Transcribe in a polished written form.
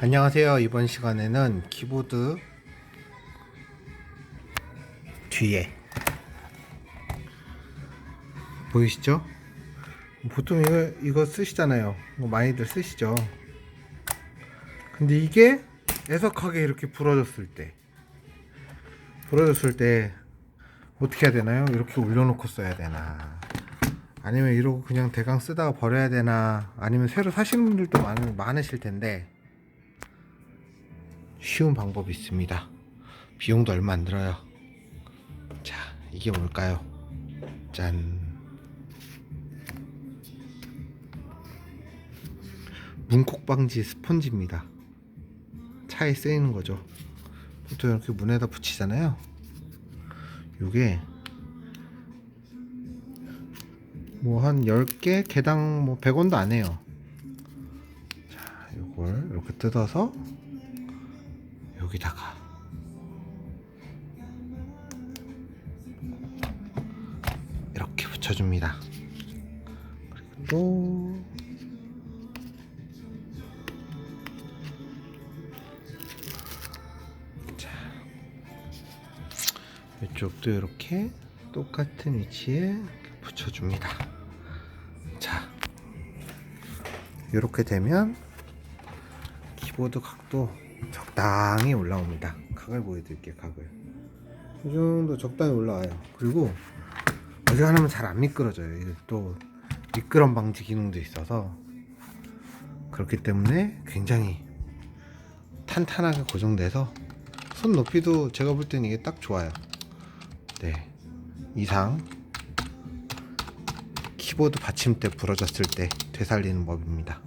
안녕하세요. 이번 시간에는 키보드 뒤에 보이시죠? 보통 이거 쓰시잖아요. 많이들 쓰시죠. 근데 이게 애석하게 이렇게 부러졌을 때 어떻게 해야 되나요? 이렇게 올려놓고 써야 되나, 아니면 이러고 그냥 대강 쓰다가 버려야 되나, 아니면 새로 사시는 분들도 많으실 텐데 쉬운 방법이 있습니다. 비용도 얼마 안 들어요. 자, 이게 뭘까요? 짠! 문콕 방지 스펀지입니다. 차에 쓰이는 거죠. 보통 이렇게 문에다 붙이잖아요. 요게 뭐 한 10개 개당 뭐 100원도 안 해요. 자, 요걸 이렇게 뜯어서 여기다가 이렇게 붙여줍니다. 그리고 또 자, 이쪽도 이렇게 똑같은 위치에 붙여줍니다. 자, 이렇게 되면 키보드 각도 적당히 올라옵니다. 각을 보여드릴게요. 각을 이 정도 적당히 올라와요. 그리고 어지간하면 잘 안 미끄러져요. 이게 또 미끄럼 방지 기능도 있어서 그렇기 때문에 굉장히 탄탄하게 고정돼서 손 높이도 제가 볼 때는 이게 딱 좋아요. 네, 이상 키보드 받침대 부러졌을 때 되살리는 법입니다.